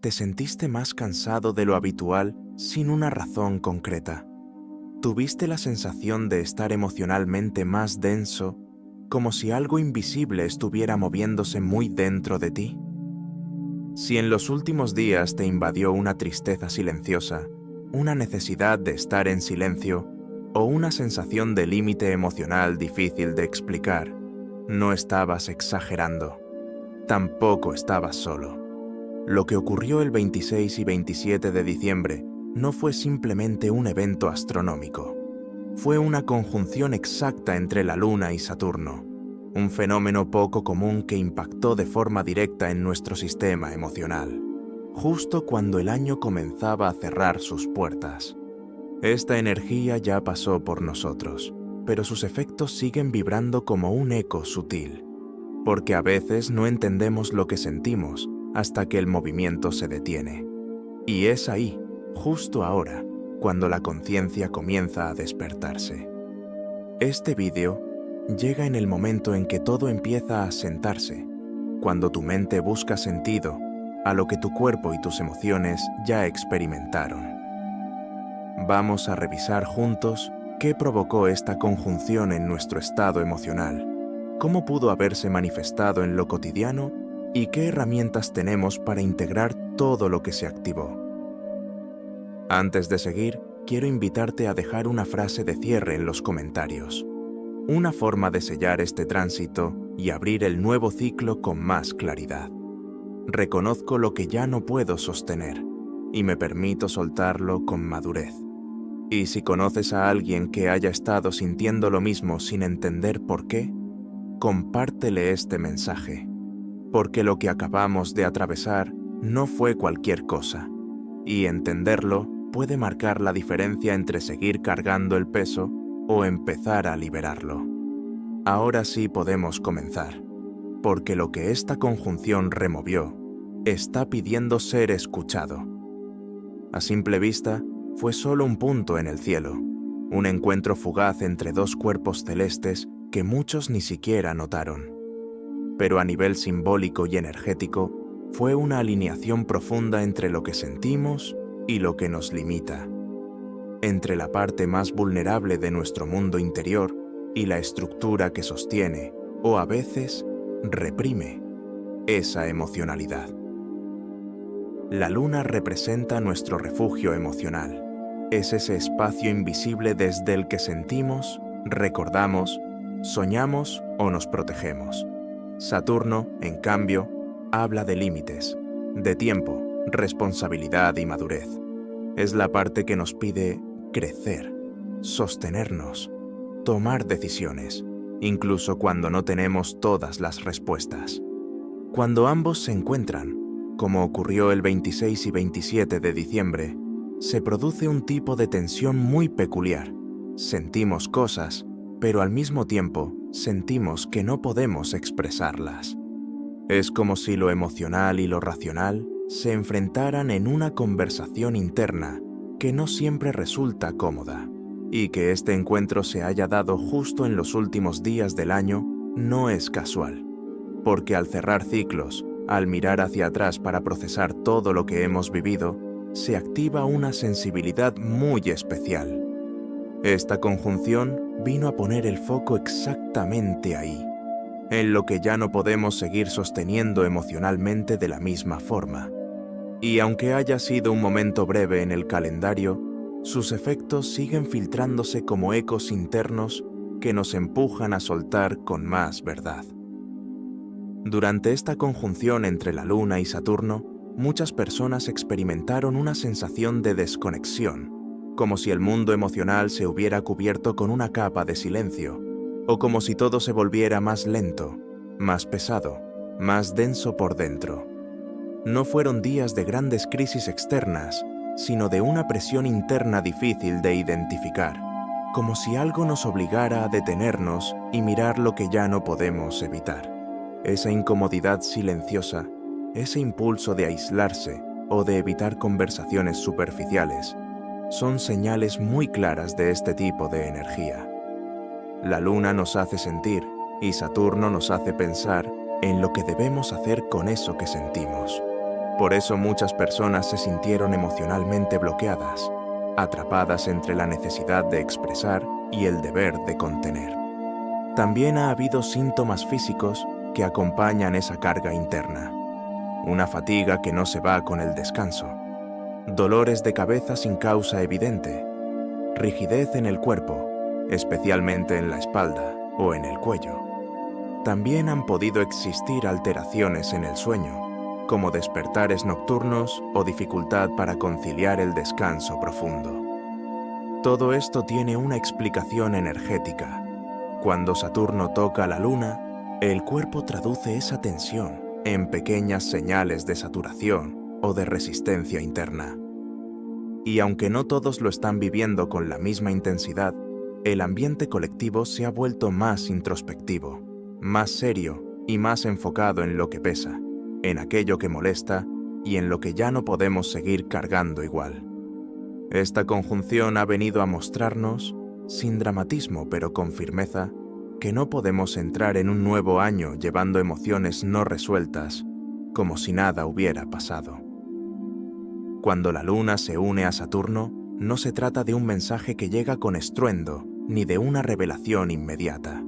te sentiste más cansado de lo habitual sin una razón concreta. Tuviste la sensación de estar emocionalmente más denso, como si algo invisible estuviera moviéndose muy dentro de ti. Si en los últimos días te invadió una tristeza silenciosa, una necesidad de estar en silencio o una sensación de límite emocional difícil de explicar, no estabas exagerando. Tampoco estabas solo. Lo que ocurrió el 26 y 27 de diciembre no fue simplemente un evento astronómico. Fue una conjunción exacta entre la Luna y Saturno, un fenómeno poco común que impactó de forma directa en nuestro sistema emocional, justo cuando el año comenzaba a cerrar sus puertas. Esta energía ya pasó por nosotros, pero sus efectos siguen vibrando como un eco sutil, porque a veces no entendemos lo que sentimos hasta que el movimiento se detiene. Y es ahí, justo ahora, cuando la conciencia comienza a despertarse. Este vídeo llega en el momento en que todo empieza a asentarse, cuando tu mente busca sentido a lo que tu cuerpo y tus emociones ya experimentaron. Vamos a revisar juntos qué provocó esta conjunción en nuestro estado emocional, cómo pudo haberse manifestado en lo cotidiano y qué herramientas tenemos para integrar todo lo que se activó. Antes de seguir, quiero invitarte a dejar una frase de cierre en los comentarios. Una forma de sellar este tránsito y abrir el nuevo ciclo con más claridad. Reconozco lo que ya no puedo sostener y me permito soltarlo con madurez. Y si conoces a alguien que haya estado sintiendo lo mismo sin entender por qué, compártele este mensaje, porque lo que acabamos de atravesar no fue cualquier cosa, y entenderlo puede marcar la diferencia entre seguir cargando el peso o empezar a liberarlo. Ahora sí podemos comenzar, porque lo que esta conjunción removió está pidiendo ser escuchado. A simple vista, fue solo un punto en el cielo, un encuentro fugaz entre dos cuerpos celestes que muchos ni siquiera notaron. Pero a nivel simbólico y energético, fue una alineación profunda entre lo que sentimos y lo que nos limita, entre la parte más vulnerable de nuestro mundo interior y la estructura que sostiene, o a veces, reprime, esa emocionalidad. La luna representa nuestro refugio emocional. Es ese espacio invisible desde el que sentimos, recordamos, soñamos o nos protegemos. Saturno, en cambio, habla de límites, de tiempo, responsabilidad y madurez. Es la parte que nos pide crecer, sostenernos, tomar decisiones, incluso cuando no tenemos todas las respuestas. Cuando ambos se encuentran, como ocurrió el 26 y 27 de diciembre, se produce un tipo de tensión muy peculiar. Sentimos cosas, pero al mismo tiempo sentimos que no podemos expresarlas. Es como si lo emocional y lo racional se enfrentaran en una conversación interna que no siempre resulta cómoda, y que este encuentro se haya dado justo en los últimos días del año no es casual, porque al cerrar ciclos, al mirar hacia atrás para procesar todo lo que hemos vivido, se activa una sensibilidad muy especial. Esta conjunción vino a poner el foco exactamente ahí, en lo que ya no podemos seguir sosteniendo emocionalmente de la misma forma. Y aunque haya sido un momento breve en el calendario, sus efectos siguen filtrándose como ecos internos que nos empujan a soltar con más verdad. Durante esta conjunción entre la Luna y Saturno, muchas personas experimentaron una sensación de desconexión, como si el mundo emocional se hubiera cubierto con una capa de silencio, o como si todo se volviera más lento, más pesado, más denso por dentro. No fueron días de grandes crisis externas, sino de una presión interna difícil de identificar, como si algo nos obligara a detenernos y mirar lo que ya no podemos evitar. Esa incomodidad silenciosa, ese impulso de aislarse o de evitar conversaciones superficiales, son señales muy claras de este tipo de energía. La Luna nos hace sentir y Saturno nos hace pensar en lo que debemos hacer con eso que sentimos. Por eso muchas personas se sintieron emocionalmente bloqueadas, atrapadas entre la necesidad de expresar y el deber de contener. También ha habido síntomas físicos que acompañan esa carga interna. Una fatiga que no se va con el descanso. Dolores de cabeza sin causa evidente. Rigidez en el cuerpo, especialmente en la espalda o en el cuello. También han podido existir alteraciones en el sueño, como despertares nocturnos o dificultad para conciliar el descanso profundo. Todo esto tiene una explicación energética. Cuando Saturno toca la Luna, el cuerpo traduce esa tensión en pequeñas señales de saturación o de resistencia interna. Y aunque no todos lo están viviendo con la misma intensidad, el ambiente colectivo se ha vuelto más introspectivo, más serio y más enfocado en lo que pesa, en aquello que molesta y en lo que ya no podemos seguir cargando igual. Esta conjunción ha venido a mostrarnos, sin dramatismo pero con firmeza, que no podemos entrar en un nuevo año llevando emociones no resueltas, como si nada hubiera pasado. Cuando la Luna se une a Saturno, no se trata de un mensaje que llega con estruendo, ni de una revelación inmediata.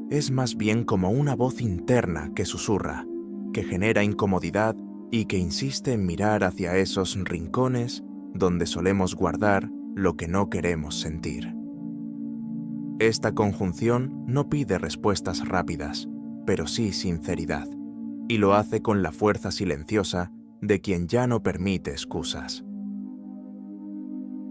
Es más bien como una voz interna que susurra, que genera incomodidad y que insiste en mirar hacia esos rincones donde solemos guardar lo que no queremos sentir. Esta conjunción no pide respuestas rápidas, pero sí sinceridad, y lo hace con la fuerza silenciosa de quien ya no permite excusas.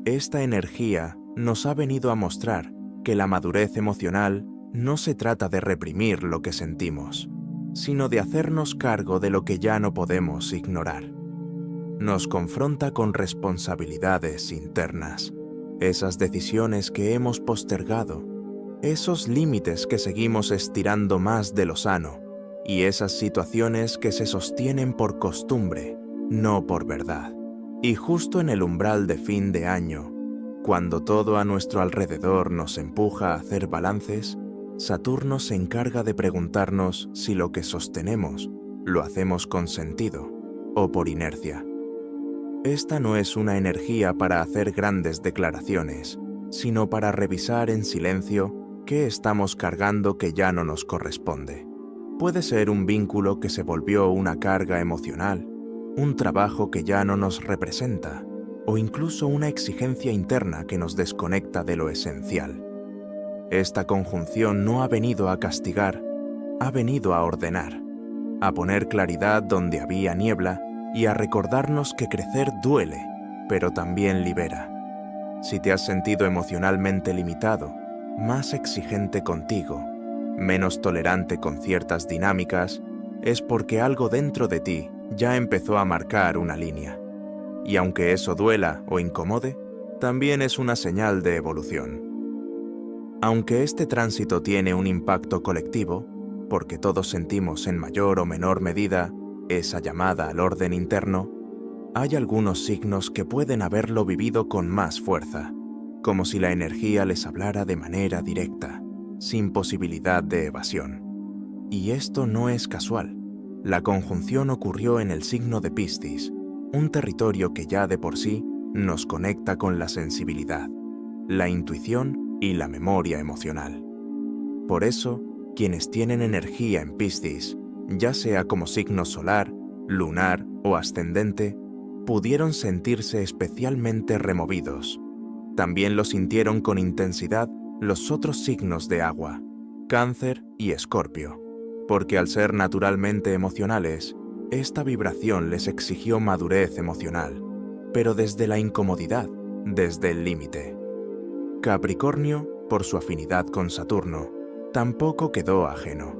Esta energía nos ha venido a mostrar que la madurez emocional no se trata de reprimir lo que sentimos, sino de hacernos cargo de lo que ya no podemos ignorar. Nos confronta con responsabilidades internas, esas decisiones que hemos postergado, esos límites que seguimos estirando más de lo sano, y esas situaciones que se sostienen por costumbre, no por verdad. Y justo en el umbral de fin de año, cuando todo a nuestro alrededor nos empuja a hacer balances, Saturno se encarga de preguntarnos si lo que sostenemos lo hacemos con sentido o por inercia. Esta no es una energía para hacer grandes declaraciones, sino para revisar en silencio qué estamos cargando que ya no nos corresponde. Puede ser un vínculo que se volvió una carga emocional, un trabajo que ya no nos representa, o incluso una exigencia interna que nos desconecta de lo esencial. Esta conjunción no ha venido a castigar, ha venido a ordenar, a poner claridad donde había niebla y a recordarnos que crecer duele, pero también libera. Si te has sentido emocionalmente limitado, más exigente contigo, menos tolerante con ciertas dinámicas, es porque algo dentro de ti ya empezó a marcar una línea. Y aunque eso duela o incomode, también es una señal de evolución. Aunque este tránsito tiene un impacto colectivo, porque todos sentimos en mayor o menor medida esa llamada al orden interno, hay algunos signos que pueden haberlo vivido con más fuerza, como si la energía les hablara de manera directa, sin posibilidad de evasión. Y esto no es casual. La conjunción ocurrió en el signo de Piscis, un territorio que ya de por sí nos conecta con la sensibilidad, la intuición y la memoria emocional. Por eso, quienes tienen energía en Piscis, ya sea como signo solar, lunar o ascendente, pudieron sentirse especialmente removidos. También lo sintieron con intensidad los otros signos de agua, Cáncer y Escorpio, porque al ser naturalmente emocionales, esta vibración les exigió madurez emocional, pero desde la incomodidad, desde el límite. Capricornio, por su afinidad con Saturno, tampoco quedó ajeno,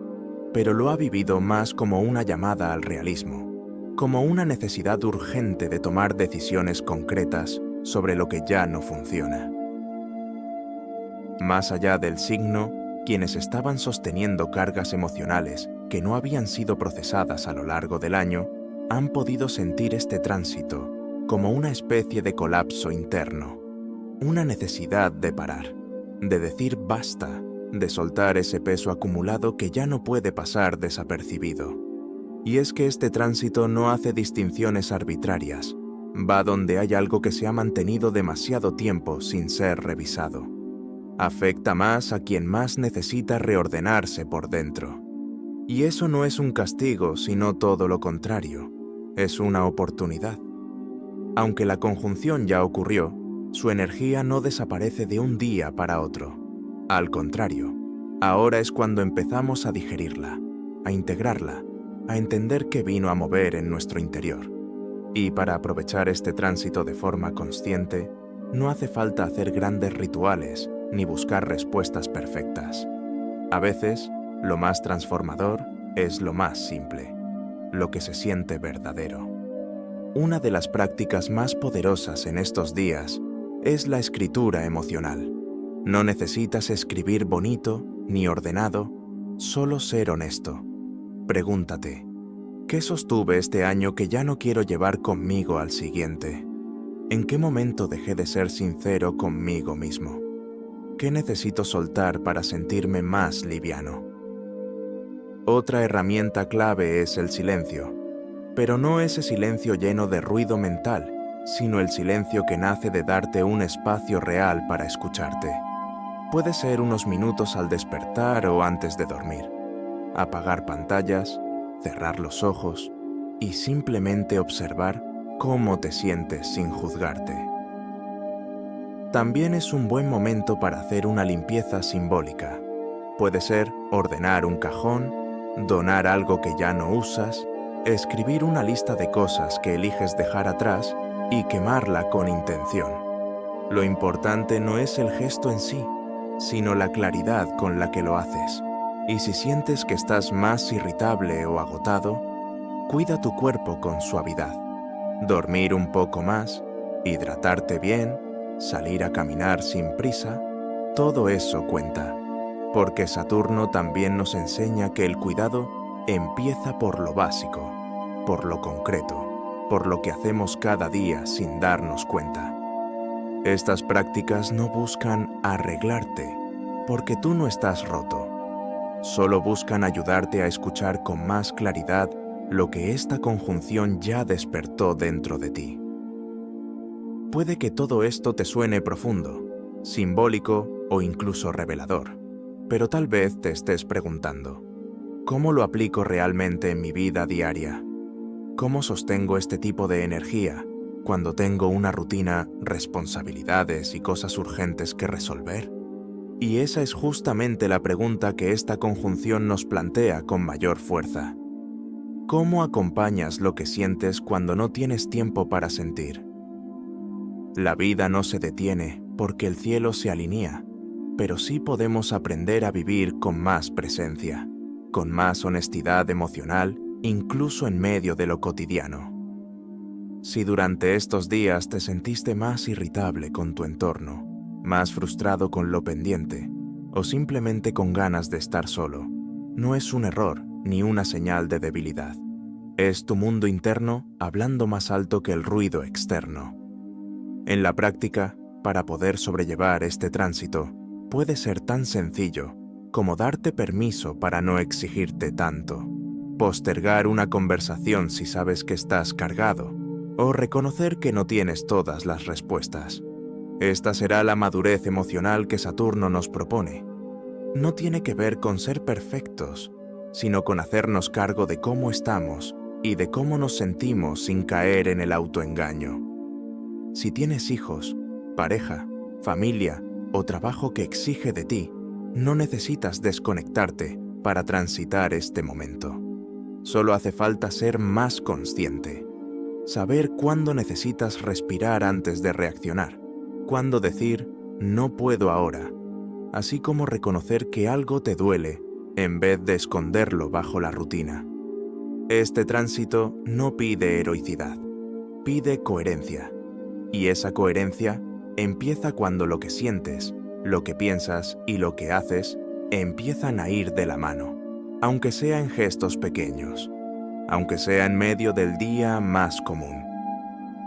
pero lo ha vivido más como una llamada al realismo, como una necesidad urgente de tomar decisiones concretas sobre lo que ya no funciona. Más allá del signo, quienes estaban sosteniendo cargas emocionales que no habían sido procesadas a lo largo del año, han podido sentir este tránsito como una especie de colapso interno, una necesidad de parar, de decir basta, de soltar ese peso acumulado que ya no puede pasar desapercibido. Y es que este tránsito no hace distinciones arbitrarias, va donde hay algo que se ha mantenido demasiado tiempo sin ser revisado. Afecta más a quien más necesita reordenarse por dentro. Y eso no es un castigo, sino todo lo contrario, es una oportunidad. Aunque la conjunción ya ocurrió, su energía no desaparece de un día para otro. Al contrario, ahora es cuando empezamos a digerirla, a integrarla, a entender qué vino a mover en nuestro interior. Y para aprovechar este tránsito de forma consciente, no hace falta hacer grandes rituales ni buscar respuestas perfectas. A veces, lo más transformador es lo más simple, lo que se siente verdadero. Una de las prácticas más poderosas en estos días es la escritura emocional. No necesitas escribir bonito ni ordenado, solo ser honesto. Pregúntate, ¿qué sostuve este año que ya no quiero llevar conmigo al siguiente? ¿En qué momento dejé de ser sincero conmigo mismo? ¿Qué necesito soltar para sentirme más liviano? Otra herramienta clave es el silencio, pero no ese silencio lleno de ruido mental, sino el silencio que nace de darte un espacio real para escucharte. Puede ser unos minutos al despertar o antes de dormir. Apagar pantallas, cerrar los ojos y simplemente observar cómo te sientes sin juzgarte. También es un buen momento para hacer una limpieza simbólica. Puede ser ordenar un cajón, donar algo que ya no usas, escribir una lista de cosas que eliges dejar atrás y quemarla con intención. Lo importante no es el gesto en sí, sino la claridad con la que lo haces. Y si sientes que estás más irritable o agotado, cuida tu cuerpo con suavidad. Dormir un poco más, hidratarte bien, salir a caminar sin prisa, todo eso cuenta. Porque Saturno también nos enseña que el cuidado empieza por lo básico, por lo concreto, por lo que hacemos cada día sin darnos cuenta. Estas prácticas no buscan arreglarte, porque tú no estás roto. Solo buscan ayudarte a escuchar con más claridad lo que esta conjunción ya despertó dentro de ti. Puede que todo esto te suene profundo, simbólico o incluso revelador, pero tal vez te estés preguntando, ¿cómo lo aplico realmente en mi vida diaria? ¿Cómo sostengo este tipo de energía cuando tengo una rutina, responsabilidades y cosas urgentes que resolver? Y esa es justamente la pregunta que esta conjunción nos plantea con mayor fuerza. ¿Cómo acompañas lo que sientes cuando no tienes tiempo para sentir? La vida no se detiene porque el cielo se alinea, pero sí podemos aprender a vivir con más presencia, con más honestidad emocional, incluso en medio de lo cotidiano. Si durante estos días te sentiste más irritable con tu entorno, más frustrado con lo pendiente, o simplemente con ganas de estar solo, no es un error ni una señal de debilidad. Es tu mundo interno hablando más alto que el ruido externo. En la práctica, para poder sobrellevar este tránsito, puede ser tan sencillo como darte permiso para no exigirte tanto, postergar una conversación si sabes que estás cargado, o reconocer que no tienes todas las respuestas. Esta será la madurez emocional que Saturno nos propone. No tiene que ver con ser perfectos, sino con hacernos cargo de cómo estamos y de cómo nos sentimos sin caer en el autoengaño. Si tienes hijos, pareja, familia o trabajo que exige de ti, no necesitas desconectarte para transitar este momento. Solo hace falta ser más consciente, saber cuándo necesitas respirar antes de reaccionar, cuándo decir no puedo ahora, así como reconocer que algo te duele en vez de esconderlo bajo la rutina. Este tránsito no pide heroicidad, pide coherencia. Y esa coherencia empieza cuando lo que sientes, lo que piensas y lo que haces empiezan a ir de la mano, aunque sea en gestos pequeños, aunque sea en medio del día más común.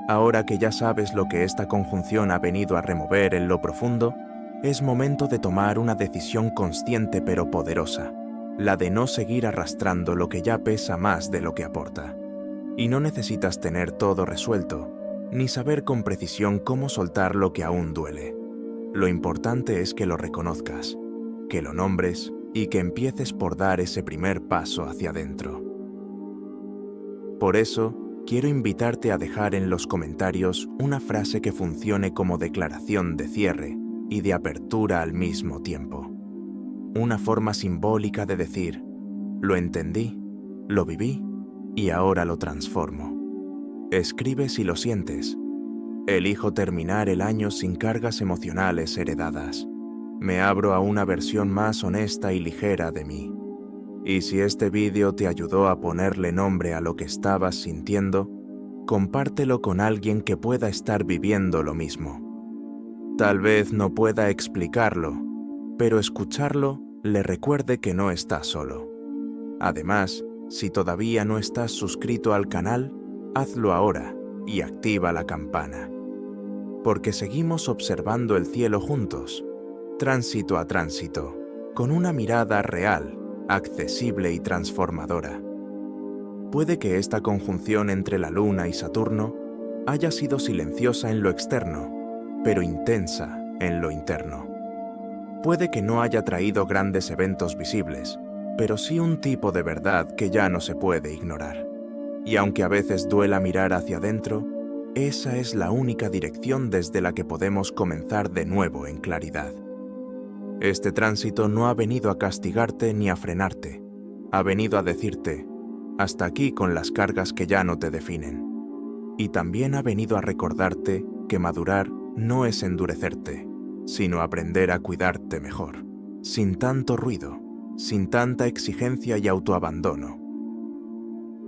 Ahora que ya sabes lo que esta conjunción ha venido a remover en lo profundo, es momento de tomar una decisión consciente pero poderosa. la de no seguir arrastrando lo que ya pesa más de lo que aporta. Y no necesitas tener todo resuelto, ni saber con precisión cómo soltar lo que aún duele. Lo importante es que lo reconozcas, que lo nombres y que empieces por dar ese primer paso hacia adentro. Por eso, quiero invitarte a dejar en los comentarios una frase que funcione como declaración de cierre y de apertura al mismo tiempo. Una forma simbólica de decir, lo entendí, lo viví y ahora lo transformo. Escribe si lo sientes. Elijo terminar el año sin cargas emocionales heredadas. Me abro a una versión más honesta y ligera de mí. Y si este vídeo te ayudó a ponerle nombre a lo que estabas sintiendo, compártelo con alguien que pueda estar viviendo lo mismo. Tal vez no pueda explicarlo, pero escucharlo le recuerde que no está solo. Además, si todavía no estás suscrito al canal, hazlo ahora y activa la campana. Porque seguimos observando el cielo juntos, tránsito a tránsito, con una mirada real, accesible y transformadora. Puede que esta conjunción entre la Luna y Saturno haya sido silenciosa en lo externo, pero intensa en lo interno. Puede que no haya traído grandes eventos visibles, pero sí un tipo de verdad que ya no se puede ignorar. Y aunque a veces duela mirar hacia adentro, esa es la única dirección desde la que podemos comenzar de nuevo en claridad. Este tránsito no ha venido a castigarte ni a frenarte. Ha venido a decirte, hasta aquí con las cargas que ya no te definen. Y también ha venido a recordarte que madurar no es endurecerte, sino aprender a cuidarte mejor, sin tanto ruido, sin tanta exigencia y autoabandono.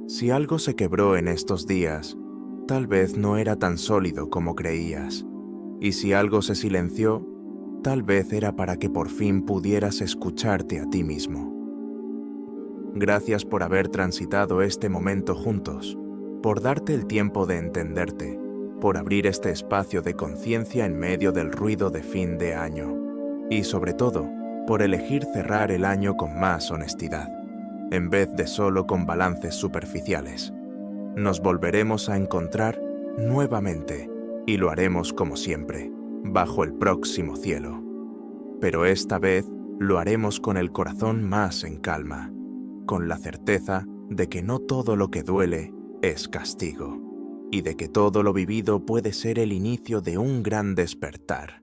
Si algo se quebró en estos días, tal vez no era tan sólido como creías. Y si algo se silenció, tal vez era para que por fin pudieras escucharte a ti mismo. Gracias por haber transitado este momento juntos, por darte el tiempo de entenderte, por abrir este espacio de conciencia en medio del ruido de fin de año. Y sobre todo, por elegir cerrar el año con más honestidad, en vez de solo con balances superficiales. Nos volveremos a encontrar nuevamente y lo haremos como siempre, bajo el próximo cielo. Pero esta vez lo haremos con el corazón más en calma, con la certeza de que no todo lo que duele es castigo y de que todo lo vivido puede ser el inicio de un gran despertar.